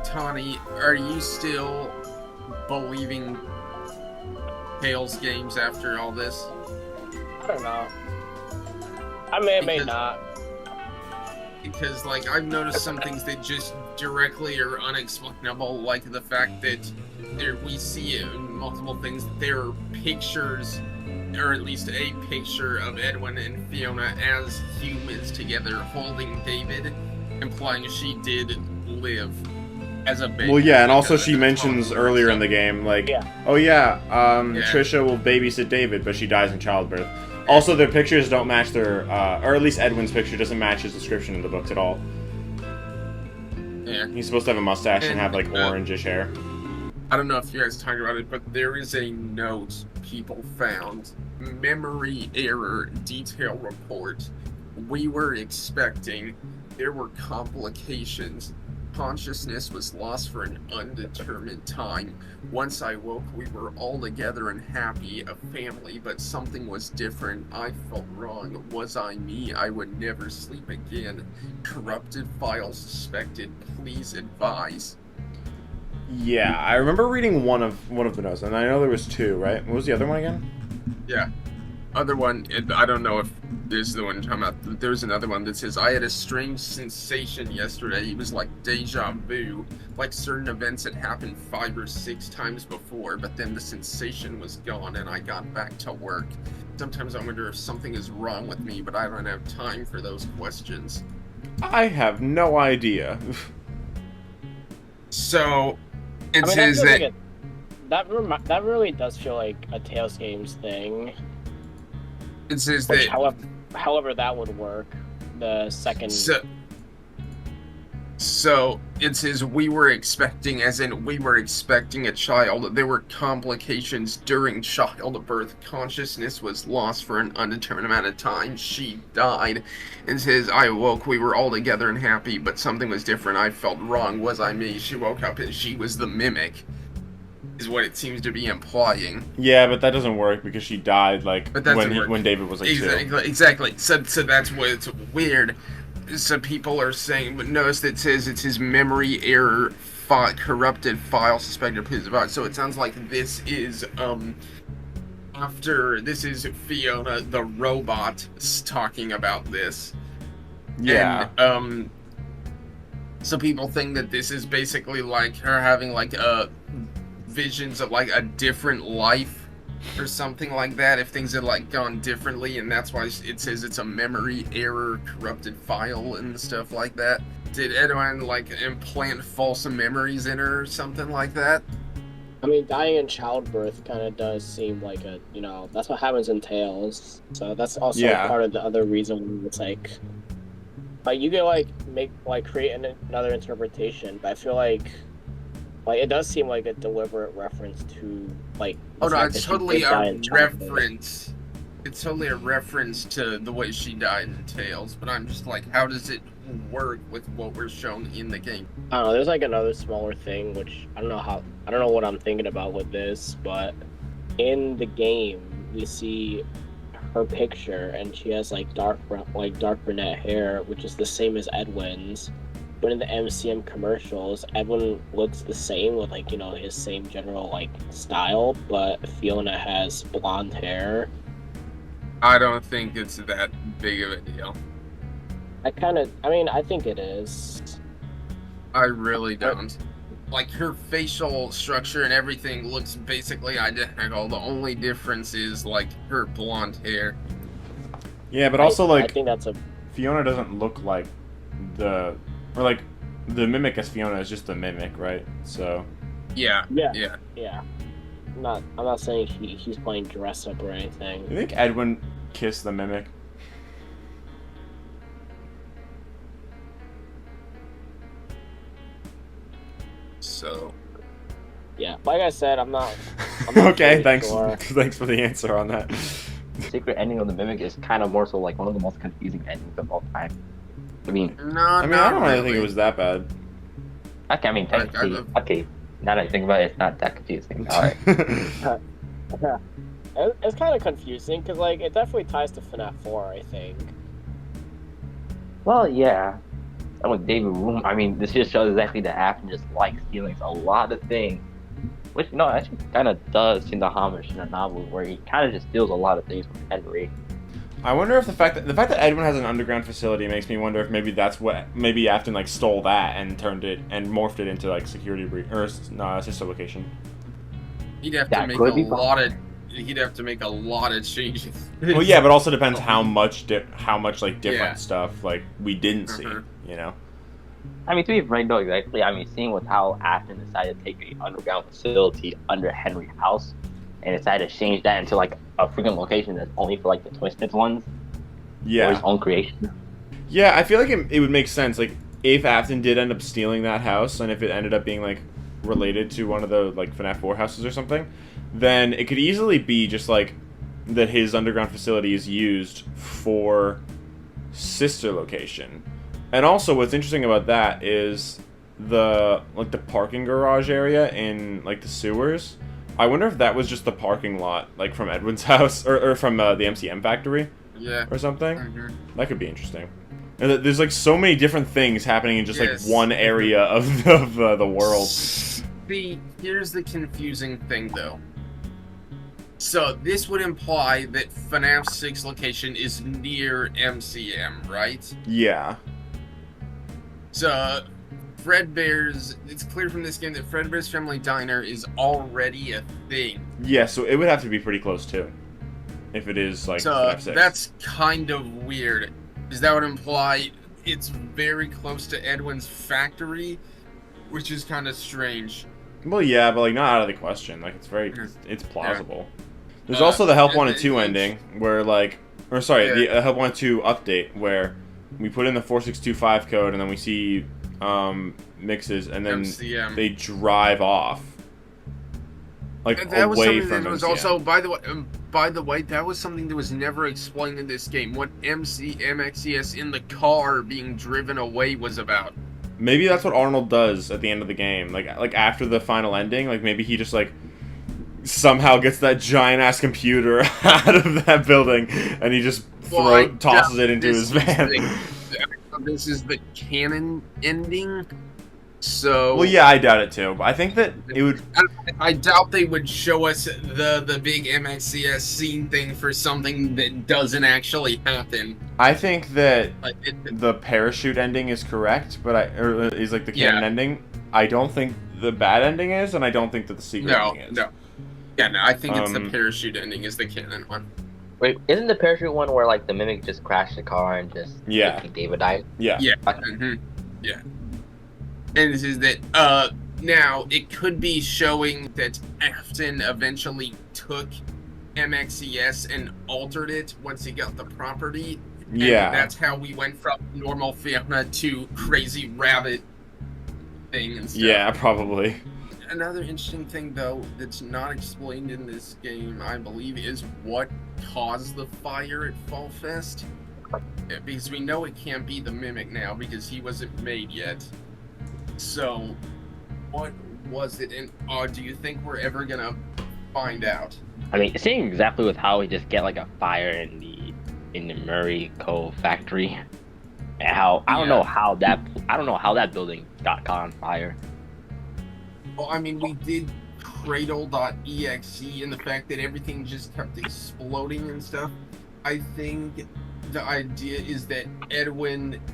Tawny, are you still believing Tales games after all this? I don't know. I may Because, not. because, like, I've noticed some things that just directly are unexplainable, like the fact that we see in multiple things that there are pictures, or at least a picture of Edwin and Fiona as humans together holding David, implying she did live as a baby. Well, yeah, and like also a she mentions toddler, earlier so- in the game, like, Yeah. oh yeah, Yeah. Trisha will babysit David, but she dies in childbirth. Also, their pictures don't match their, or at least Edwin's picture doesn't match his description in the books at all. Yeah. He's supposed to have a mustache and And, have, like, orangish hair. I don't know if you guys talked about it, but there is a note people found. Memory error detail report. We were expecting. There were complications. Consciousness was lost for an undetermined time. Once I woke, we were all together and happy, a family, but something was different. I felt wrong. Was I me? I would never sleep again. Corrupted files suspected. Please advise. Yeah, I remember reading one of the notes, and I know there was two, right? What was the other one again? Yeah. Other one, I don't know if this is the one you're talking about. There's another one that says, I had a strange sensation yesterday. It was like deja vu. Like certain events had happened 5 or 6 times before, but then the sensation was gone and I got back to work. Sometimes I wonder if something is wrong with me, but I don't have time for those questions. I have no idea. So, it I mean, says that... that really does feel like a Tales games thing. It says Which, that... however that would work. The second. So it says we were expecting a child. There were complications during childbirth. Consciousness was lost for an undetermined amount of time. She died. It says I awoke. We were all together and happy, but something was different. I felt wrong. Was I me? She woke up and she was the mimic. Is what it seems to be implying. Yeah, but that doesn't work because she died like But that doesn't work. when David was like 2. Exactly. So that's what's weird. So people are saying, but notice that it says it's his memory error, corrupted file suspected his device. So it sounds like this is Fiona the robot talking about this. Yeah. And so people think that this is basically like her having like visions of like a different life or something like that, if things had like gone differently, and that's why it says it's a memory error, corrupted file and stuff like that. Did Edwin like implant false memories in her or something like that? I mean, dying in childbirth kind of does seem like that's what happens in Tales. So that's also part of the other reason it's like you can create another interpretation, but I feel like it does seem like a deliberate reference to Oh no, it's totally a reference. It's totally a reference to the way she died in Tales, but I'm just like, how does it work with what we're shown in the game? I don't know, there's like another smaller thing which I don't know what I'm thinking about with this, but in the game we see her picture and she has like dark brunette hair, which is the same as Edwin's. But in the MCM commercials, Edwin looks the same with his same general style, but Fiona has blonde hair. I don't think it's that big of a deal. I think it is. I really don't. Like, her facial structure and everything looks basically identical. The only difference is like her blonde hair. Yeah, but also I think that's Fiona doesn't look like the mimic as Fiona is just the mimic, right? So Yeah. I'm not saying he's playing dress up or anything. you think Edwin kissed the mimic? So yeah, like I said, I'm not okay, really thanks. sure. Thanks for the answer on that. The secret ending of the Mimic is kind of more so like one of the most confusing endings of all time. I don't really think it was that bad. Okay, I mean, technically, okay, now that I think about it, it's not that confusing. Alright. It's kind of confusing because it definitely ties to FNAF 4, I think. Well, yeah. And with David Room, I mean, this just shows exactly that Afton just likes stealing a lot of things. Which, you know, actually kind of does seem the homage in the novel, where he kind of just steals a lot of things from Henry. I wonder if the fact that Edwin has an underground facility makes me wonder if maybe that's what maybe Afton like stole that and turned it and morphed it into like security or sister location. He'd have That to make could be He'd have to make a lot of changes. Well, yeah, but also depends how much like different Yeah. stuff like we didn't see, Mhm. you know. I mean, to be frank though, exactly. I mean, seeing with how Afton decided to take an underground facility under Henry's house and decided to change that into like a freaking location that's only for like the Twisted ones or his Yeah, own creation. yeah. I feel like it would make sense like if Afton did end up stealing that house and if it ended up being like related to one of the like FNAF 4 houses or something, then it could easily be just like that his underground facility is used for sister location. And also what's interesting about that is the parking garage area in like the sewers. I wonder if that was just the parking lot like from Edwin's house or from the MCM factory Yeah. or something. Mhm. That could be interesting. And there's like so many different things happening in just Yes. like one area of the world. See, here's the confusing thing, though. So this would imply that FNAF 6 location is near MCM, right? Yeah. So Fredbear's... It's clear from this game that Fredbear's Family Diner is already a thing. Yeah, so it would have to be pretty close too. If it is like So FNAF 6. that's kind of weird. Because that would imply it's very close to Edwin's factory, which is kind of strange. Well, yeah, but like not out of the question. Like Mhm. it's plausible. There's also the Help Wanted 2 ending where like, or sorry, Yeah. the Help Wanted 2 update where we put in the 4625 code and then we see mixes and then MCM. they drive off. Like That was away something from that was MCM. also, by the way, that was something that was never explained in this game. What MXCS in the car being driven away was about. Maybe that's what Arnold does at the end of the game. Like after the final ending, like maybe he just like somehow gets that giant ass computer out of that building and he just tosses it into his van. This is the canon ending. So Well, yeah, I doubt it too. But I think that it would. I doubt they would show us the big MXCS scene thing for something that doesn't actually happen. I think that Like the parachute ending is correct, but is like the canon Yeah. ending. I don't think the bad ending is, and I don't think that the secret no, ending is. no. Yeah, no, I think it's the Um, parachute ending is the canon one. Wait, isn't the parachute one where like the mimic just crashed the car and just Yeah. like, David died? Yeah. Yeah. Yeah. And this is that now it could be showing that Afton eventually took MXCS and altered it once he got the property. And Yeah. that's how we went from normal Fiona to crazy rabbit thing and stuff. Yeah, probably. Another interesting thing, though, that's not explained in this game, I believe, is what caused the fire at Fall Fest. Yeah, because we know it can't be the Mimic now, because he wasn't made yet. So, what was it, and do you think we're ever gonna find out? I mean, seeing exactly with how we just get like a fire in the Murray Cove factory, and how I don't know how that building got caught on fire. Well, I mean, we did cradle.exe, and the fact that everything just kept exploding and stuff. I think the idea is that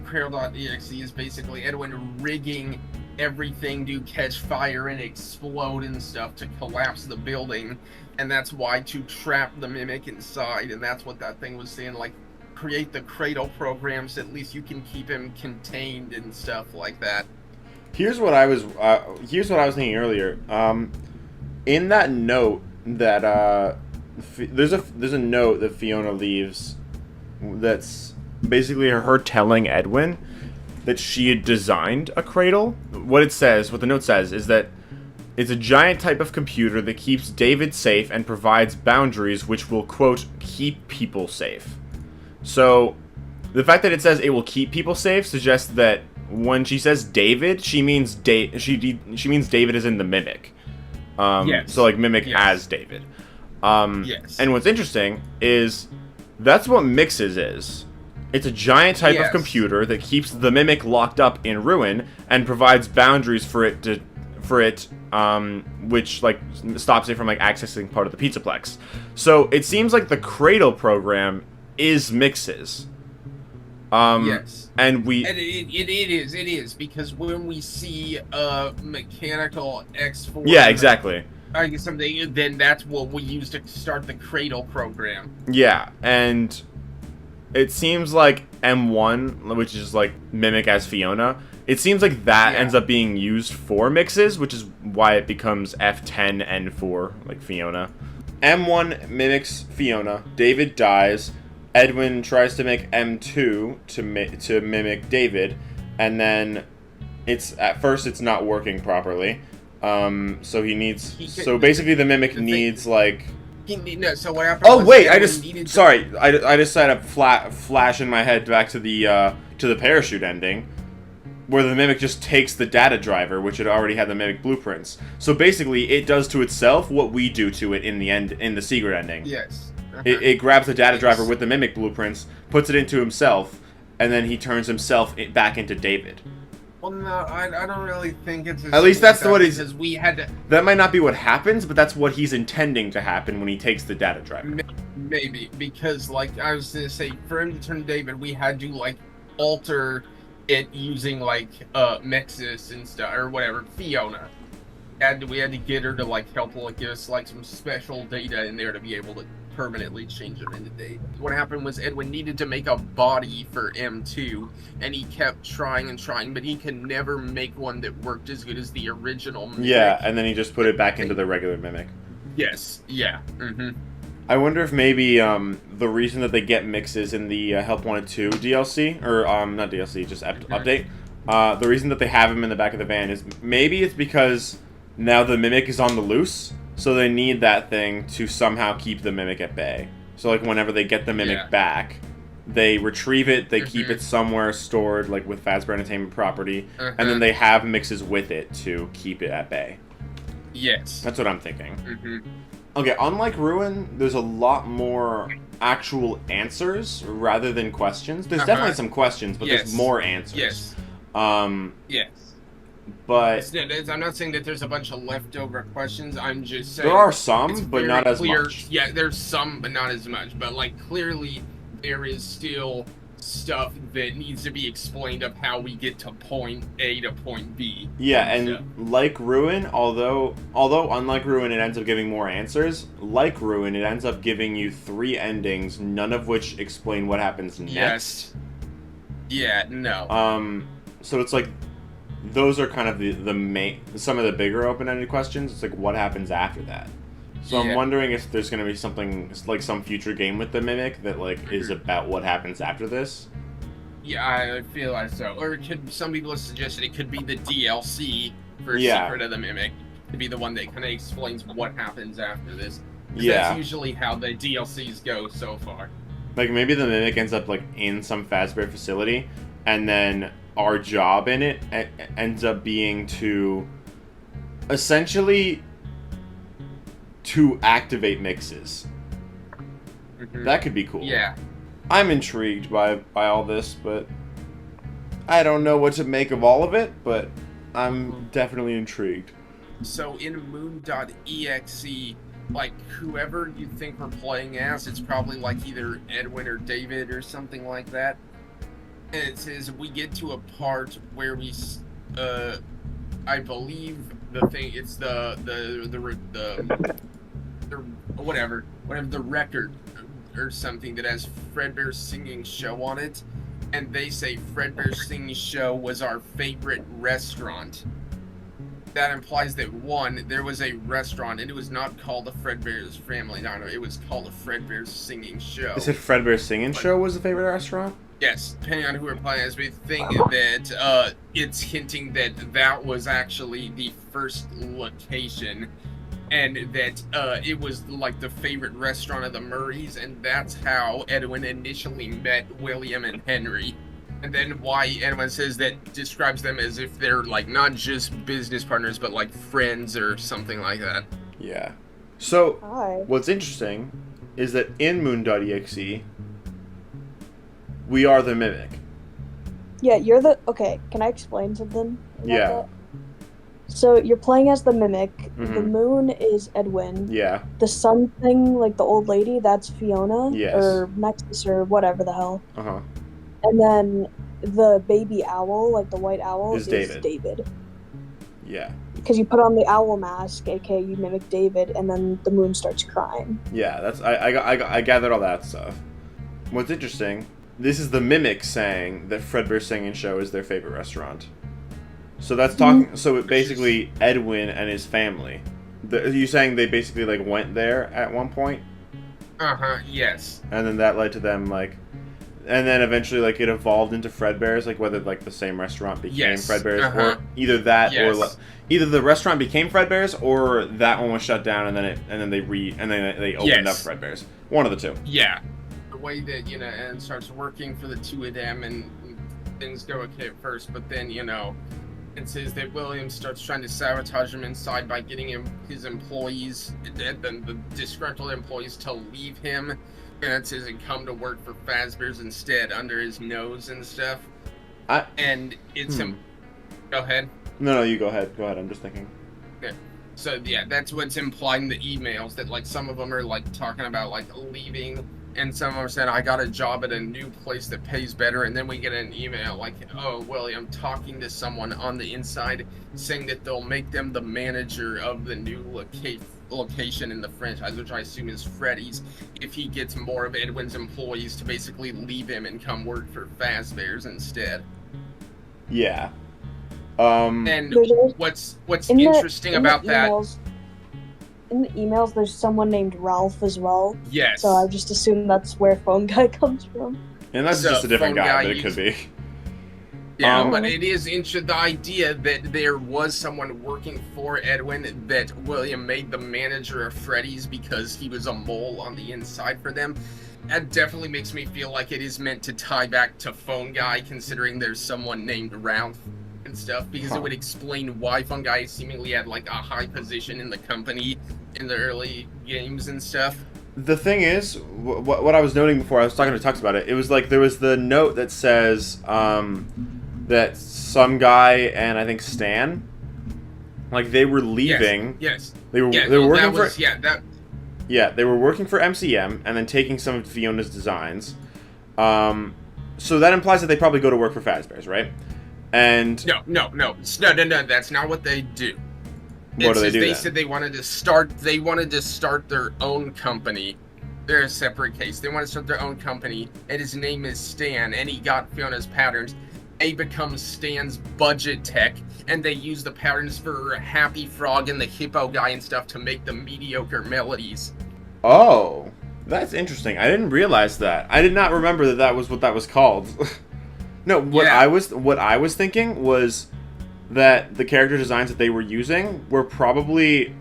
cradle.exe is basically Edwin rigging everything to catch fire and explode and stuff to collapse the building, and that's why to trap the Mimic inside, and that's what that thing was saying, like, create the cradle programs, at least you can keep him contained and stuff like that. Here's what I was thinking earlier. In that note that there's a note that Fiona leaves that's basically her telling Edwin that she had designed a cradle. What the note says is that it's a giant type of computer that keeps David safe and provides boundaries which will, quote, keep people safe. So the fact that it says it will keep people safe suggests that when she says David, she means she means David is in the Mimic. Yes. So like Mimic Yes. as David. Yes. And what's interesting is that's what Mixes is. It's a giant type of Yes. computer that keeps the mimic locked up in ruin and provides boundaries for it which like stops it from like accessing part of the Pizzaplex. So it seems like the Cradle program is mixes. Yes. And it is because when we see mechanical X4, yeah, exactly. I guess something, then that's what we use to start the Cradle program. Yeah, and it seems like M1, which is like mimic as Fiona, it seems like that ends up being used for mixes, which is why it becomes F10 N4, like Fiona. M1 mimics Fiona. David dies. Edwin tries to make M2 to mimic David, and then at first it's not working properly. So he needs. So basically, the mimic needs like. So what happened? Oh wait, I just had a flash in my head back to the parachute ending, where the mimic just takes the data driver, which had already had the mimic blueprints. So basically, it does to itself what we do to it in the secret ending. Yes. It grabs the data driver with the mimic blueprints, puts it into himself, and then he turns himself back into David. Well, no, I don't really think it's. At least that's what he's. Because we had to. That might not be what happens, but that's what he's intending to happen when he takes the data driver. Maybe because, like, I was gonna say, for him to turn David, we had to like alter it using like Mexis and stuff or whatever, Fiona. We had to get her to like help like give us like some special data in there to be able to permanently change him into David. What happened was Edwin needed to make a body for M2, and he kept trying and trying, but he can never make one that worked as good as the original mimic. Yeah, and then he just put it back into the regular mimic. Yes. Yeah. Mm-hmm. I wonder if maybe the reason that they get mixes in the Help Wanted 2 DLC, or not DLC, just update, the reason that they have him in the back of the van is maybe it's because now the mimic is on the loose, so they need that thing to somehow keep the mimic at bay. So like whenever they get the mimic back, they retrieve it, they keep it somewhere stored, like with Fazbear Entertainment property, and then they have mixes with it to keep it at bay. Yes. That's what I'm thinking. Okay, unlike Ruin, there's a lot more actual answers rather than questions. There's definitely some questions, but there's more answers. Yes. Yes. But I'm not saying that there's a bunch of leftover questions. I'm just saying there are some, but not as clear. much. Yeah, there's some, but not as much. But like clearly, there is still stuff that needs to be explained of how we get to point A to point B. Yeah, and like Ruin, although unlike Ruin, it ends up giving more answers. Like Ruin, it ends up giving you 3 endings, none of which explain what happens next. Yes. Yeah. No. So it's like. Those are kind of the main, some of the bigger open-ended questions. It's like, what happens after that? So I'm wondering if there's going to be something, like some future game with the Mimic that, like, is about what happens after this. Yeah, I feel like so. Or it could, some people have suggested it could be the DLC for Secret of the Mimic. To be the one that kind of explains what happens after this. That's usually how the DLCs go so far. Like, maybe the Mimic ends up, like, in some Fazbear facility, and then our job in it ends up being to essentially to activate mixes. That could be cool. Yeah. I'm intrigued by all this, but I don't know what to make of all of it, but I'm definitely intrigued. So in moon.exe, like whoever you think we're playing as, it's probably like either Edwin or David or something like that. And it says we get to a part where we, I believe the thing, it's the whatever the record or something that has Fredbear's singing show on it, and they say Fredbear's singing show was our favorite restaurant. That implies that one, there was a restaurant and it was not called the Fredbear's Family Diner. It was called the Fredbear's Singing Show. Is it Fredbear's Singing Show was the favorite restaurant? Yes, depending on who we're playing as, we think that it's hinting that that was actually the first location, and that it was like the favorite restaurant of the Murrays, and that's how Edwin initially met William and Henry. And then why Edwin says that describes them as if they're like not just business partners, but like friends or something like that. Yeah. So, what's interesting is that in moon.exe, we are the mimic. Yeah, you're the... Okay, can I explain something about Yeah. that? So, you're playing as the Mimic. The Mhm. moon is Edwin. Yeah. The sun thing, like the old lady, that's Fiona. Yes. Or Nexus, or whatever the hell. Uh-huh. And then the baby owl, like the white owl, Is David. Yeah. Because you put on the owl mask, aka you mimic David, and then the moon starts crying. Yeah, that's I gathered all that stuff. What's interesting, this is the mimic saying that Fredbear Singing Show is their favorite restaurant. So that's talking. So it basically Edwin and his family. You saying they basically like went there at one point, Yes. and then that led to them like, and then eventually like it evolved into Fredbear's, like whether like the same restaurant became Fredbear's, or either that or either the restaurant became Fredbear's or that one was shut down and then they opened up Fredbear's. One of the two. Yeah. The way that and starts working for the two of them, and things go okay at first, but then it says that William starts trying to sabotage him inside by getting his employees, the disgruntled employees, to leave him. And it says and come to work for Fazbear's instead under his nose and stuff. And it's him. Go ahead. No, you go ahead. Go ahead. I'm just thinking. Yeah. So yeah, that's what's implied in the emails. That like some of them are like talking about like leaving, and some of them are saying I got a job at a new place that pays better. And then we get an email like, oh, William talking to someone on the inside saying that they'll make them the manager of the new location in the franchise, which I assume is Freddy's, if he gets more of Edwin's employees to basically leave him and come work for Fazbear's instead. Yeah. And what's interesting about that? In the emails, there's someone named Ralph as well. Yes. So I just assume that's where Phone Guy comes from. And that's just a different guy, but it could be. Yeah, but it is interesting, the idea that there was someone working for Edwin, that William made the manager of Freddy's because he was a mole on the inside for them. That definitely makes me feel like it is meant to tie back to Phone Guy, considering there's someone named Ralph and stuff, because it would explain why Phone Guy seemingly had like a high position in the company in the early games and stuff. The thing is, what I was noting before I was talking to Tux about it, it was like there was the note that says that some guy and I think Stan, like they were leaving. Yes. They were working for they were working for MCM and then taking some of Fiona's designs. So that implies that they probably go to work for Fazbear's, right? And no, that's not what they do. What do they do? They said they wanted to start their own company. They're a separate case. They want to start their own company, and his name is Stan, and he got Fiona's patterns. They become Stan's budget tech, and they use the patterns for Happy Frog and the Hippo guy and stuff to make the Mediocre Melodies. Oh, that's interesting. I didn't realize that. I did not remember that was what that was called. No, what I was thinking was that the character designs that they were using were probably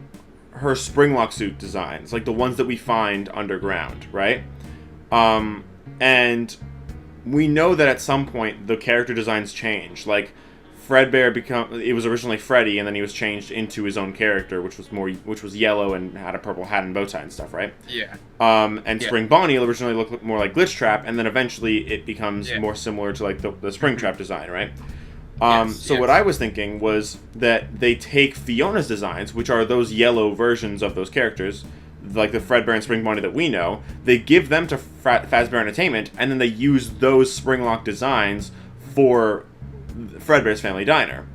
her Springlock suit designs, like the ones that we find underground, right? And we know that at some point the character designs change. Like Fredbear it was originally Freddy, and then he was changed into his own character, which was yellow and had a purple hat and bow tie and stuff, right? Yeah. Spring Bonnie originally looked more like Glitch Trap, and then eventually it becomes more similar to like the Spring Trap design, right? What I was thinking was that they take Fiona's designs, which are those yellow versions of those characters, like the Fredbear and Spring Bonnie that we know, they give them to Fazbear Entertainment, and then they use those Springlock designs for Fredbear's Family Diner.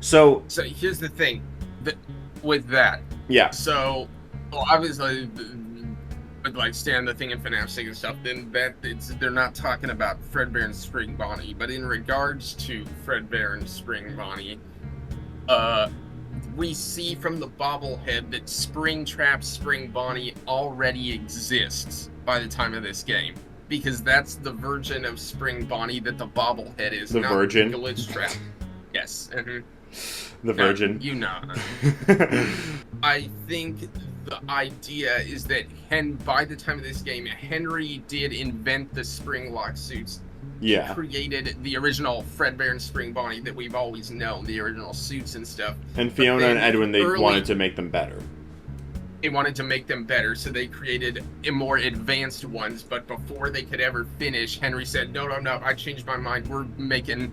So here's the thing with that. Yeah. So, obviously, with like Stan the Thing and FNAF and stuff, then they're not talking about Fredbear and Spring Bonnie. But in regards to Fredbear and Spring Bonnie, we see from the bobblehead that Springtrap Spring Bonnie already exists by the time of this game. Because that's the version of Spring Bonnie that the bobblehead is. The not virgin? The Glitch Trap. Yes. Mm-hmm. The virgin. You know. I think the idea is that by the time of this game, Henry did invent the Springlock suits. Yeah. He created the original Fredbear and Spring Bonnie that we've always known, the original suits and stuff. And Fiona and Edwin, they wanted to make them better. they wanted to make them better, so they created more advanced ones. But before they could ever finish, Henry said, "No, I changed my mind. We're making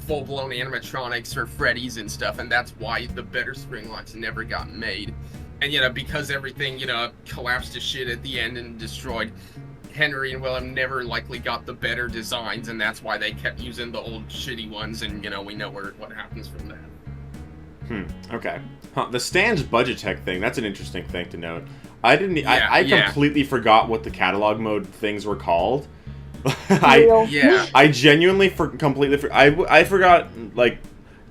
full-blown animatronics for Freddy's and stuff," and that's why the better spring locks never got made. And because everything collapsed to shit at the end and destroyed, Henry and Willem never likely got the better designs, and that's why they kept using the old shitty ones. And we know what happens from that. Okay. The Stan's budget tech thing, that's an interesting thing to note. I didn't. I completely forgot what the catalog mode things were called. I genuinely completely. I forgot, like,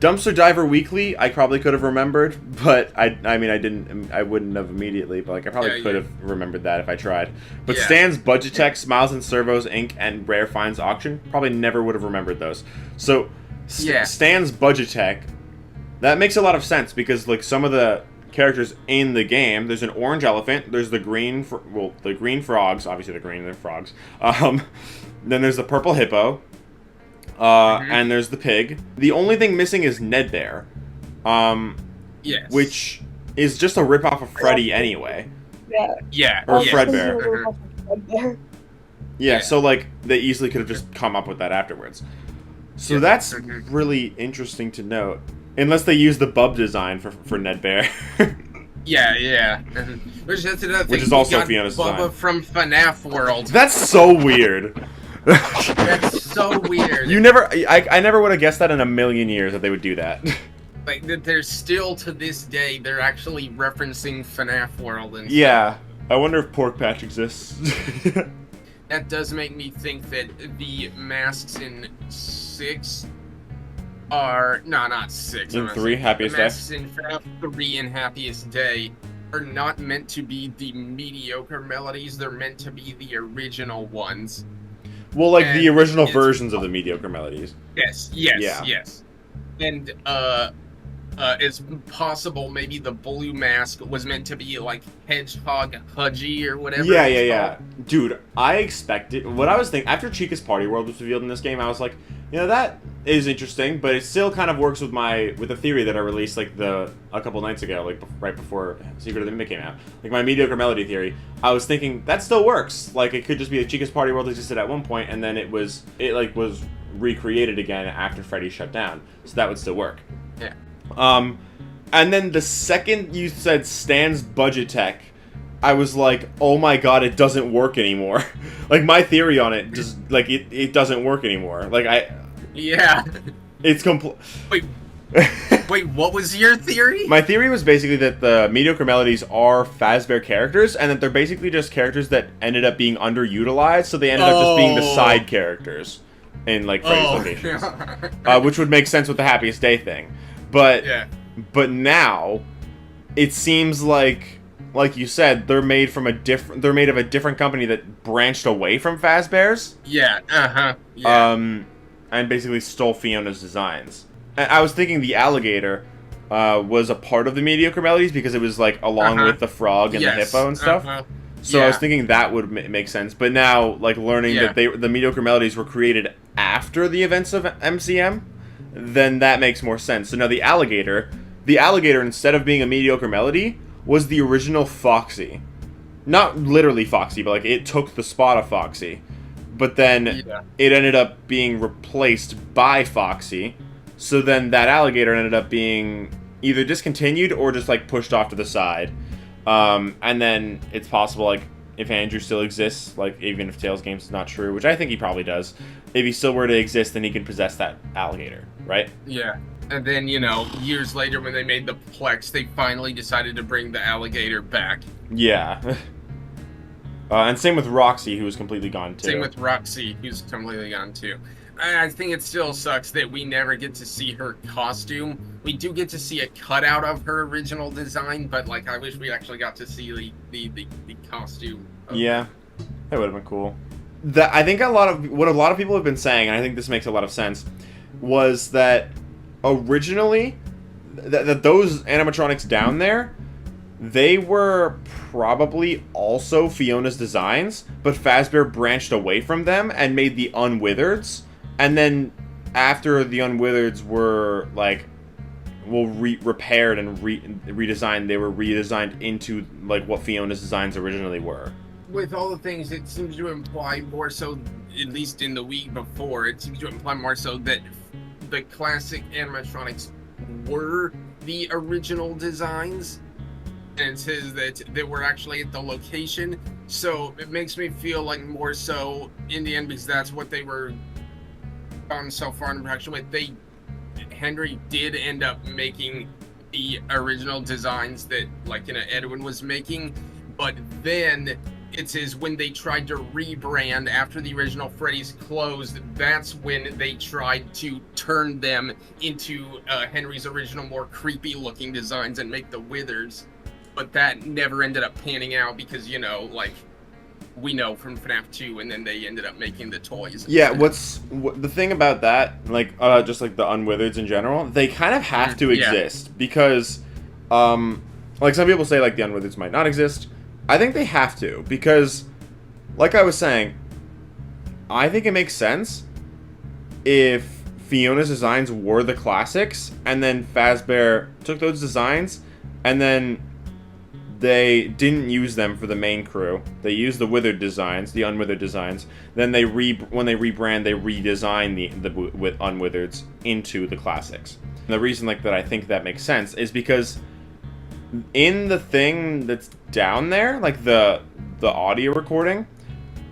Dumpster Diver Weekly. I probably could have remembered, but I mean, I didn't. I wouldn't have immediately, but like, I probably could have remembered that if I tried. But Stan's budget tech, Smiles and Servos Inc., and Rare Finds Auction, probably never would have remembered those. So, Stan's budget tech. That makes a lot of sense because, like, some of the characters in the game, there's an orange elephant, there's the green, the green frogs, obviously they're frogs. Then there's the purple hippo, and there's the pig. The only thing missing is Ned Bear, which is just a ripoff of Freddy anyway. Yeah. Or Fredbear. Yeah, so, like, they easily could have just come up with that afterwards. So that's really interesting to note. Unless they use the bub design for Ned Bear. Yeah. Which is also Fiona's Bubba design. from FNAF World. That's so weird. That's so weird. I never would have guessed that in a million years that they would do that. Like, there's still, to this day, they're actually referencing FNAF World and Yeah. I wonder if Pork Patch exists. That does make me think that the masks in 6... not 6. In 3, Happiest Day? The masks in FNAF 3 and Happiest Day are not meant to be the mediocre melodies, they're meant to be the original ones. Well, like, the original versions of the Mediocre Melodies. Yes. And, it's possible maybe the blue mask was meant to be, like, Hedgehog Hudgy or whatever. Yeah. Dude, I expected... What I was thinking... After Chica's Party World was revealed in this game, I was like, that is interesting, but it still kind of works with the theory that I released, like, a couple nights ago, like, right before Secret of the Mimic came out. Like, my Mediocre Melody theory. I was thinking, that still works. Like, it could just be that Chica's Party World existed at one point, and then it was recreated again after Freddy shut down. So that would still work. Yeah. And then the second you said Stan's budget tech, I was like, oh my god, it doesn't work anymore. Like, my theory on it just, like, it doesn't work anymore. Like, Yeah. It's complete... Wait, what was your theory? My theory was basically that the Mediocre Melodies are Fazbear characters, and that they're basically just characters that ended up being underutilized, so they ended up just being the side characters in, like, Freddy's locations. Which would make sense with the Happiest Day thing. But now, it seems like you said, they're made of a different company that branched away from Fazbear's. Yeah. And basically stole Fiona's designs. And I was thinking the alligator was a part of the Mediocre Melodies because it was, like, along with the frog and the hippo and stuff. So I was thinking that would make sense. But now, like, learning that the Mediocre Melodies were created after the events of MCM, then that makes more sense. So now the alligator, instead of being a Mediocre Melody, was the original Foxy. Not literally Foxy, but, like, it took the spot of Foxy. But then it ended up being replaced by Foxy. So then that alligator ended up being either discontinued or just, like, pushed off to the side. And then it's possible, like, if Andrew still exists, like, even if Tails' Games is not true, which I think he probably does, if he still were to exist, then he could possess that alligator, right? Yeah. And then, years later when they made the Plex, they finally decided to bring the alligator back. Yeah. And same with Roxy, who was completely gone, too. Same with Roxy, who's completely gone, too. I think it still sucks that we never get to see her costume. We do get to see a cutout of her original design, but, like, I wish we actually got to see the costume. Yeah, that would have been cool. I think what a lot of people have been saying, and I think this makes a lot of sense, was that originally, that those animatronics down there, they were probably also Fiona's designs, but Fazbear branched away from them and made the Unwithereds. And then after the Unwithereds were, like, repaired and redesigned. They were redesigned into like what Fiona's designs originally were. With all the things, it seems to imply more so, at least in the week before, it seems to imply more so that the classic animatronics were the original designs, and it says that they were actually at the location. So it makes me feel like more so in the end, because that's what they were gone so far in production with. Henry did end up making the original designs that, like, Edwin was making, but then it says when they tried to rebrand after the original Freddy's closed, that's when they tried to turn them into Henry's original, more creepy looking designs and make the Withers. But that never ended up panning out because, like, we know from FNAF 2, and then they ended up making the toys. Yeah, the thing about that, like, just like the Unwithereds in general, they kind of have to exist because, like, some people say, like, the Unwithereds might not exist. I think they have to, because, like I was saying, I think it makes sense if Fiona's designs were the classics, and then Fazbear took those designs, and then they didn't use them for the main crew. They used the Withered designs, the Unwithered designs. Then when they rebrand, they redesign the Unwithereds into the classics. And the reason like that I think that makes sense is because in the thing that's down there, like the audio recording,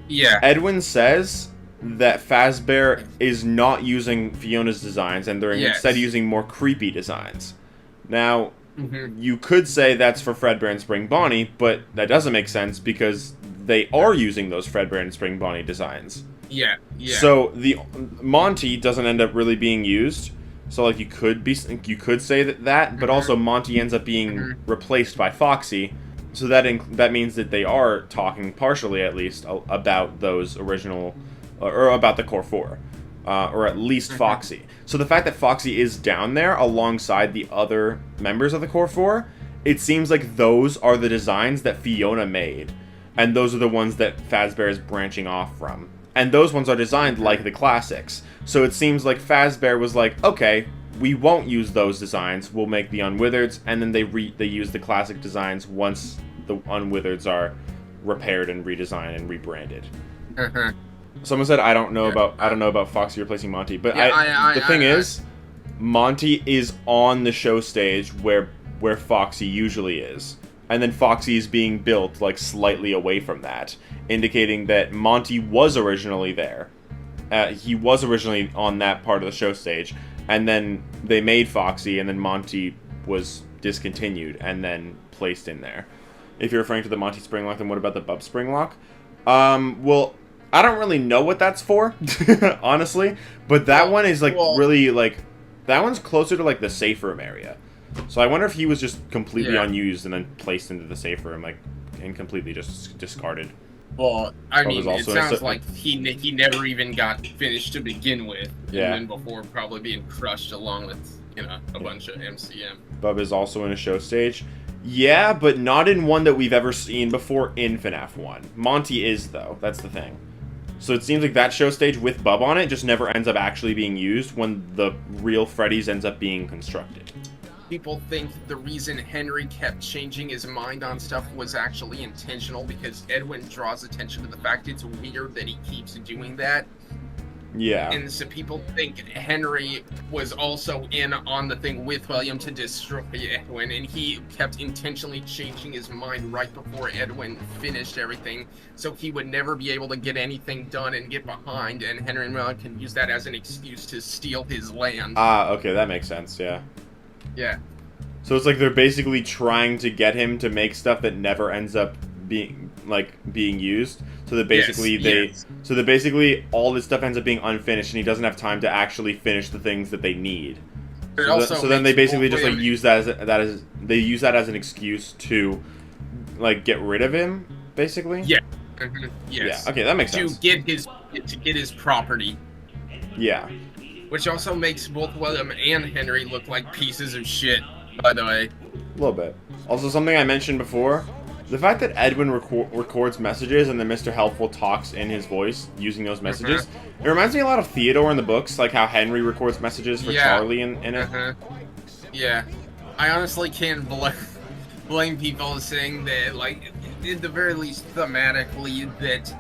Edwin says that Fazbear is not using Fiona's designs, and they're instead using more creepy designs. Now, you could say that's for Fredbear and Spring Bonnie, but that doesn't make sense because they are using those Fredbear and Spring Bonnie designs. Yeah. So the Monty doesn't end up really being used. So like you could say that, but also Monty ends up being replaced by Foxy. So that means that they are talking partially, at least, about those original, or about the Core 4, or at least Foxy. So the fact that Foxy is down there alongside the other members of the Core 4, it seems like those are the designs that Fiona made, and those are the ones that Fazbear is branching off from. And those ones are designed like the classics. So it seems like Fazbear was like, okay, we won't use those designs. We'll make the Unwithereds, and then they use the classic designs once the Unwithereds are repaired and redesigned and rebranded. Someone said I don't know about Foxy replacing Monty, but the thing is, Monty is on the show stage where Foxy usually is. And then Foxy is being built, like, slightly away from that, indicating that Monty was originally there. He was originally on that part of the show stage, and then they made Foxy, and then Monty was discontinued, and then placed in there. If you're referring to the Monty Springlock, then what about the Bub Springlock? Well, I don't really know what that's for, honestly, but that one is, like, really, like, that one's closer to, like, the safe room area. So I wonder if he was just completely unused and then placed into the safe room, like, and completely just discarded. Well, I mean, it sounds like he never even got finished to begin with, and then before probably being crushed along with, a bunch of MCM. Bub is also in a show stage. Yeah, but not in one that we've ever seen before in FNAF 1. Monty is, though. That's the thing. So it seems like that show stage with Bub on it just never ends up actually being used when the real Freddy's ends up being constructed. People think the reason Henry kept changing his mind on stuff was actually intentional because Edwin draws attention to the fact it's weird that he keeps doing that. Yeah. And so people think Henry was also in on the thing with William to destroy Edwin, and he kept intentionally changing his mind right before Edwin finished everything, so he would never be able to get anything done and get behind, and Henry and William can use that as an excuse to steal his land. Okay, that makes sense, yeah. Yeah. So it's like they're basically trying to get him to make stuff that never ends up being used. So that basically all this stuff ends up being unfinished, and he doesn't have time to actually finish the things that they need. So then they basically just like use that as an excuse to like get rid of him, basically. Yeah. Yes. Yeah. Okay, that makes sense. To get his property. Yeah. Which also makes both William and Henry look like pieces of shit, by the way. A little bit. Also, something I mentioned before, the fact that Edwin records messages and then Mr. Helpful talks in his voice using those messages, it reminds me a lot of Theodore in the books, like how Henry records messages for Charlie in it. Yeah. I honestly can't blame people saying that, like, at the very least, thematically, that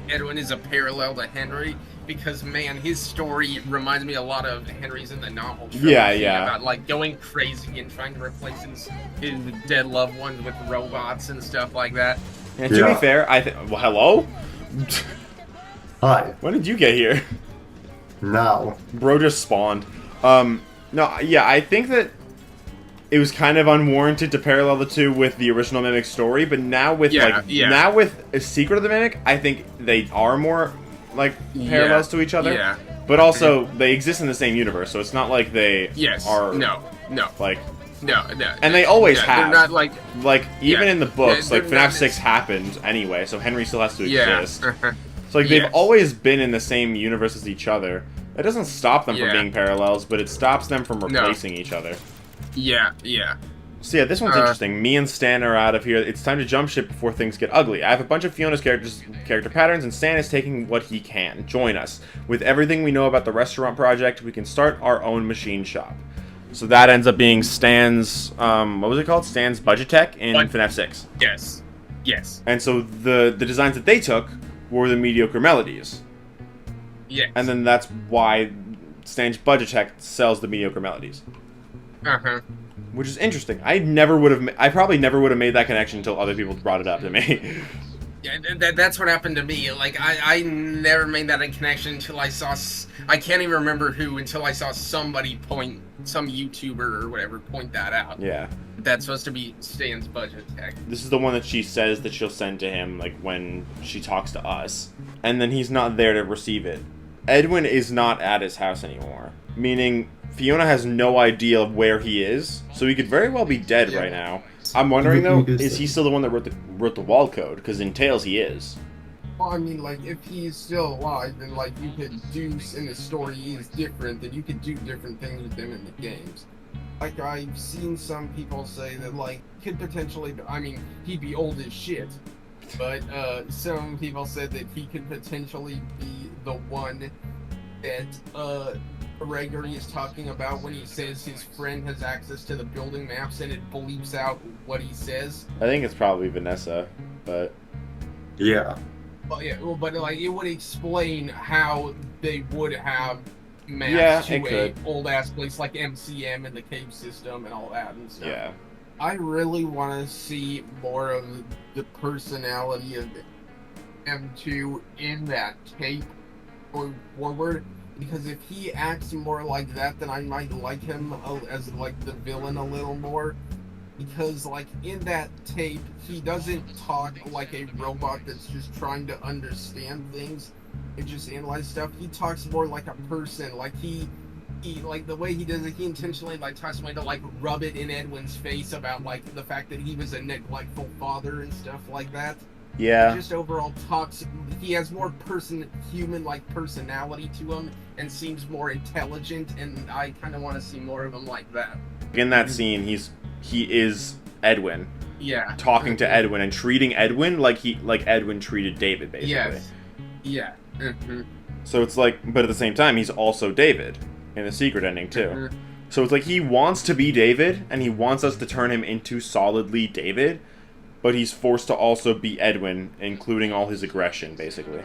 Edwin is a parallel to Henry, because, man, his story reminds me a lot of Henry's in the novel trilogy. Yeah. About, like, going crazy and trying to replace his dead loved ones with robots and stuff like that. And to be fair, well, hello? Hi. When did you get here? Now. Bro just spawned. No, yeah, I think that it was kind of unwarranted to parallel the two with the original Mimic story, but now with now with A Secret of the Mimic, I think they are more like parallels to each other. Yeah. But also they exist in the same universe, so it's not like they are No. like No. and they always have. They're not like even in the books, they're like not FNAF 6 happened anyway, so Henry still has to yeah. exist. So like they've always been in the same universe as each other. It doesn't stop them from being parallels, but it stops them from replacing each other. Yeah. So yeah, this one's interesting. Me and Stan are out of here. It's time to jump ship before things get ugly. I have a bunch of Fiona's character patterns, and Stan is taking what he can. Join us. With everything we know about the restaurant project, we can start our own machine shop. So that ends up being Stan's, what was it called? Stan's Budget Tech in FNAF 6. Yes. And so the designs that they took were the Mediocre Melodies. Yes. And then that's why Stan's Budget Tech sells the Mediocre Melodies. Which is interesting. I probably never would have made that connection until other people brought it up to me. Yeah, that's what happened to me. Like, I never made that connection until I saw... I can't even remember who until I saw somebody some YouTuber or whatever point that out. Yeah. That's supposed to be Stan's Budget Tech. This is the one that she says that she'll send to him, like, when she talks to us. And then he's not there to receive it. Edwin is not at his house anymore. Meaning, Fiona has no idea of where he is, so he could very well be dead right now. I'm wondering, though, is he still the one that wrote the wall code? Because in Tales, he is. Well, I mean, like, if he's still alive, then, like, you could do, in the story he is different, then you could do different things with him in the games. Like, I've seen some people say that, like, could potentially, I mean, he'd be old as shit, but, some people said that he could potentially be the one that, Gregory is talking about when he says his friend has access to the building maps and it bleeps out what he says. I think it's probably Vanessa, but... Yeah. But like, it would explain how they would have maps to a old-ass place like MCM and the cave system and all that and stuff. Yeah. I really want to see more of the personality of M2 in that tape going forward. Because if he acts more like that, then I might like him as, like, the villain a little more. Because, like, in that tape, he doesn't talk like a robot that's just trying to understand things and just analyze stuff. He talks more like a person. Like, he like, the way he does it, he intentionally, like, tries to, like, rub it in Edwin's face about, like, the fact that he was a neglectful father and stuff like that. Yeah. He just overall talks, he has more human-like personality to him and seems more intelligent, and I kind of want to see more of him like that. In that scene, he is Edwin. Yeah. Talking to Edwin and treating Edwin like Edwin treated David, basically. Yes. Yeah. So it's like, but at the same time, he's also David in the secret ending too. So it's like he wants to be David, and he wants us to turn him into solidly David, but he's forced to also be Edwin, including all his aggression, basically.